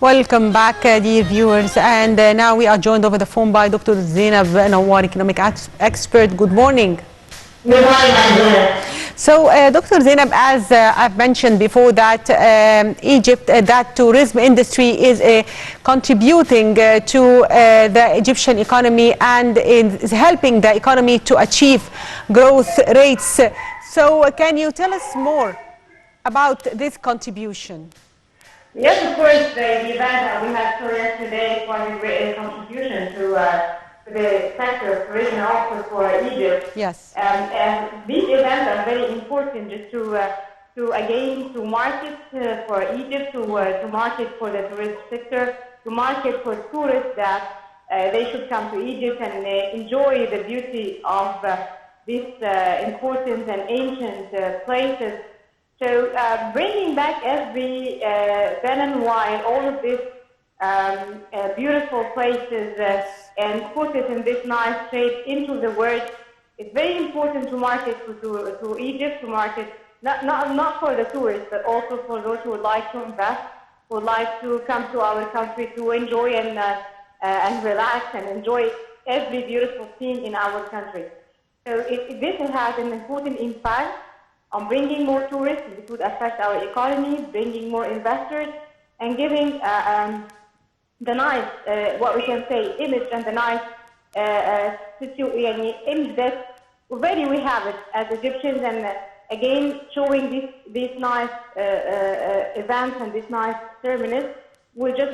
Welcome back, dear viewers. And now we are joined over the phone by Dr. Zeinab Nawar, economic expert. Good morning. Good morning, Angela. So, Dr. Zeinab, as I've mentioned before, that Egypt, that tourism industry is contributing to the Egyptian economy and is helping the economy to achieve growth rates. So, can you tell us more about this contribution? Yes, of course, the event that we had saw yesterday was a great contribution to the sector of tourism and also for Egypt. Yes. And these events are very important just to market for Egypt, to market for the tourism sector, to market for tourists that they should come to Egypt and enjoy the beauty of these important and ancient places. So bringing back every then and while all of these beautiful places and put it in this nice shape into the world, it's very important to market to Egypt, to market not for the tourists, but also for those who would like to invest, who would like to come to our country to enjoy and relax and enjoy every beautiful scene in our country. So this has an important impact on bringing more tourists. It would affect our economy, bringing more investors, and giving the nice, what we can say, image and the nice image that already we have it as Egyptians, and again showing these nice events and these nice ceremonies. We're just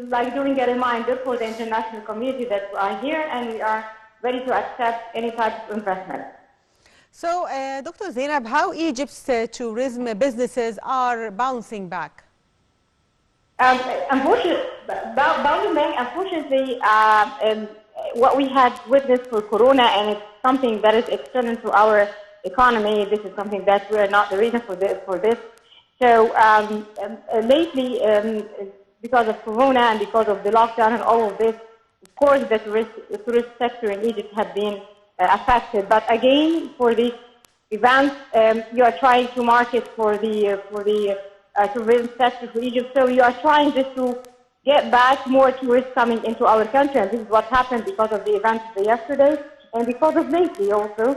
like doing a reminder for the international community that we are here and we are ready to accept any type of investment. So, Dr. Zeinab, how Egypt's tourism businesses are bouncing back? Unfortunately, what we had witnessed for Corona, and it's something that is external to our economy. This is something that we are not the reason for this. So lately, because of Corona and because of the lockdown and all of this, of course, the tourist sector in Egypt had been affected. But again, for these events, you are trying to market for the tourism sector for Egypt. So you are trying just to get back more tourists coming into our country, and this is what happened because of the events yesterday and because of lately also.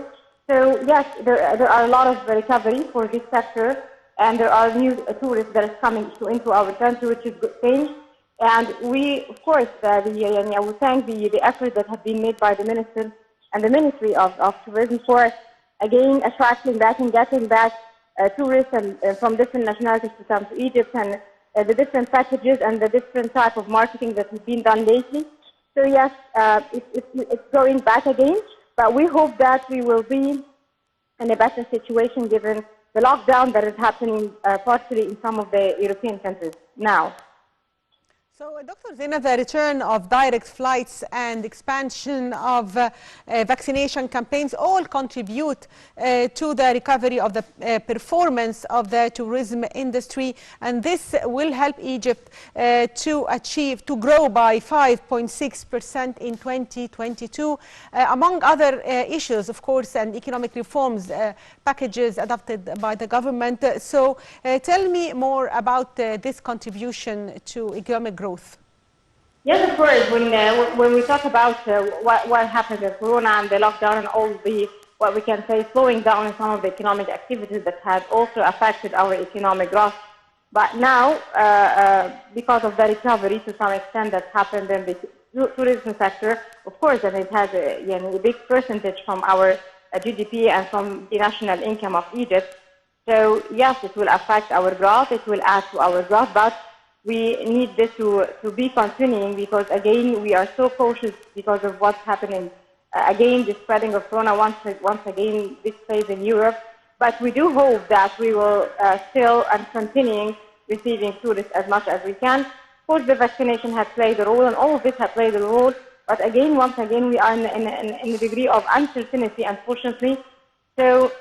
So yes, there are a lot of recovery for this sector, and there are new tourists that is coming into our country, which is good thing. And we, of course, I would thank the efforts that have been made by the minister and the Ministry of Tourism for, again, attracting back and getting back tourists and from different nationalities to come to Egypt, and the different packages and the different type of marketing that has been done lately. So yes, it's going back again, but we hope that we will be in a better situation given the lockdown that is happening partially in some of the European countries now. So, Dr. Zeinab, the return of direct flights and expansion of vaccination campaigns all contribute to the recovery of the performance of the tourism industry, and this will help Egypt to grow by 5.6% in 2022, among other issues, of course, and economic reforms packages adopted by the government. So, tell me more about this contribution to economic growth. Yes, of course. When we talk about what happened in Corona and the lockdown and all the, what we can say, slowing down in some of the economic activities that had also affected our economic growth. But now, because of the recovery to some extent that happened in the tourism sector, of course, and it has a big percentage from our GDP and from the national income of Egypt. So yes, it will affect our growth. It will add to our growth, but we need this to be continuing because, again, we are so cautious because of what's happening. Again, the spreading of Corona once again this phase in Europe. But we do hope that we will still and continuing receiving tourists as much as we can. Of course, the vaccination has played a role, and all of this has played a role. But again, once again, we are in a degree of uncertainty, unfortunately. So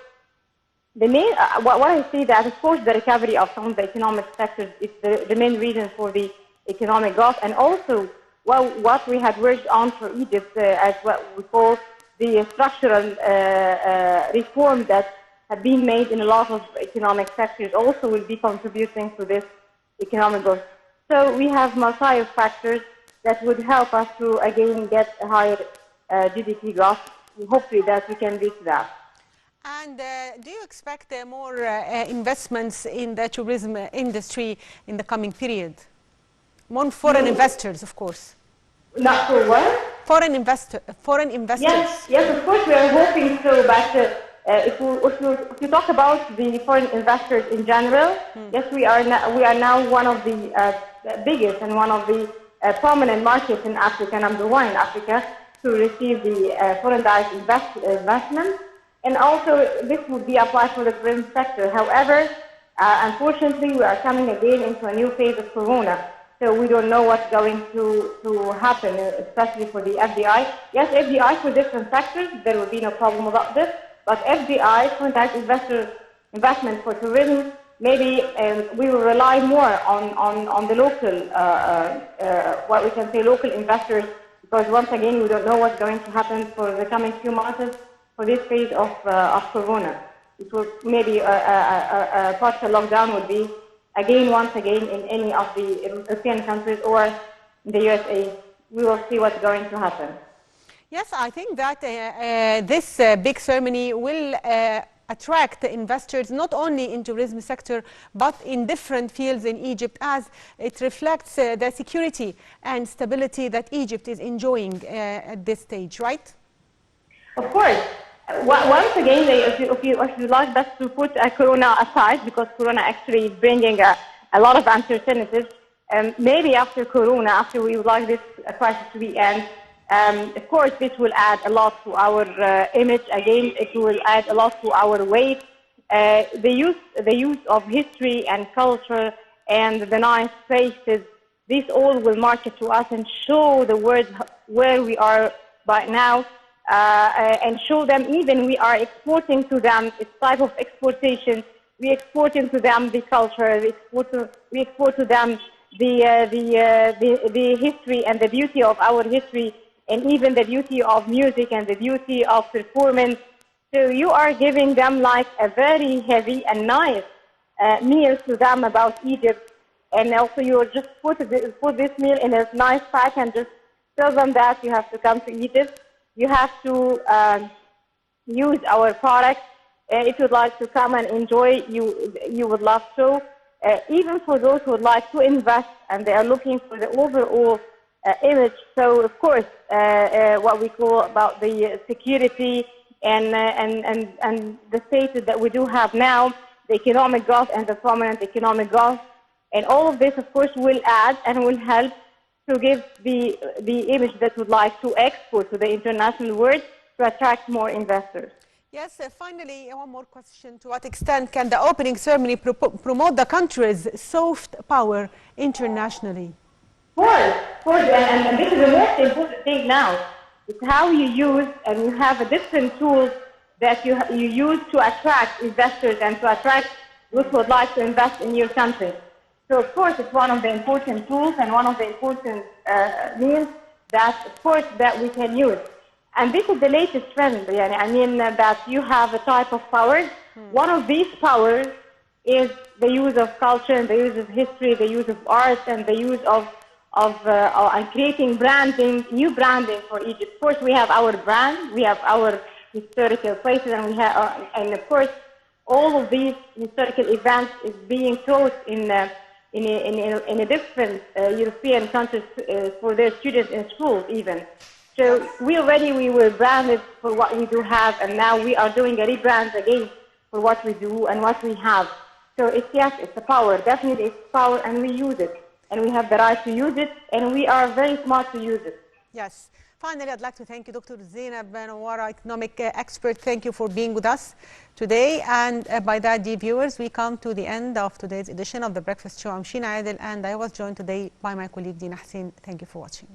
the main, what I see that, of course, the recovery of some of the economic sectors is the main reason for the economic growth, and also what we had worked on for Egypt as what we call the structural reform that have been made in a lot of economic sectors also will be contributing to this economic growth. So we have multi of factors that would help us to again get a higher GDP growth. Hopefully that we can reach that. And do you expect more investments in the tourism industry in the coming period? More foreign investors, of course. Not for what? Foreign investors. Yes, yes, of course we are hoping so, but if you talk about the foreign investors in general, yes, we are now one of the biggest and one of the prominent markets in Africa, number one in Africa, to receive the foreign direct investment. And also, this would be applied for the tourism sector. However, unfortunately, we are coming again into a new phase of Corona. So we don't know what's going to happen, especially for the FDI. Yes, FDI for different sectors, there will be no problem about this. But FDI, foreign direct investment for tourism, maybe we will rely more on the local, what we can say, local investors, because once again, we don't know what's going to happen for the coming few months for this phase of Corona. It will maybe a partial lockdown would be once again in any of the European countries or the USA. We will see what's going to happen. Yes, I think that this big ceremony will attract investors not only in tourism sector but in different fields in Egypt, as it reflects the security and stability that Egypt is enjoying at this stage, right? Of course. Once again, if you like us to put Corona aside, because Corona actually is bringing a lot of uncertainties, maybe after Corona, after we would like this crisis to be end, of course, this will add a lot to our image. Again, it will add a lot to our weight. The use of history and culture and the nice places, this all will market to us and show the world where we are right now. And show them even we are exporting to them its type of exportation. We export into them the culture. We export to them the history and the beauty of our history, and even the beauty of music and the beauty of performance. So you are giving them like a very heavy and nice meal to them about Egypt, and also you just put this meal in a nice pack and just tell them that you have to come to Egypt. You have to use our products. If you'd like to come and enjoy, you would love to. Even for those who would like to invest and they are looking for the overall image. So, of course, what we call about the security and the status that we do have now, the economic growth and the prominent economic growth. And all of this, of course, will add and will help to give the image that would like to export to the international world to attract more investors. Yes, finally, one more question. To what extent can the opening ceremony promote the country's soft power internationally? Of course, and this is the most important thing now. It's how you use, and you have a different tools that you use to attract investors and to attract those who would like to invest in your country. So, of course, it's one of the important tools and one of the important means that, of course, that we can use. And this is the latest trend. I mean that you have a type of power. One of these powers is the use of culture and the use of history, the use of art, and the use of creating branding, new branding for Egypt. Of course, we have our brand, we have our historical places, and we have, and of course, all of these historical events is being taught in a different European countries for their students in schools even. So we were branded for what we do have, and now we are doing a rebrand again for what we do and what we have. So it's a power, definitely it's power, and we use it. And we have the right to use it, and we are very smart to use it. Yes. Finally, I'd like to thank you, Dr. Zeinab Nawar, economic expert. Thank you for being with us today. And by that, dear viewers, we come to the end of today's edition of The Breakfast Show. I'm Sheena Adel, and I was joined today by my colleague, Dina Hussein. Thank you for watching.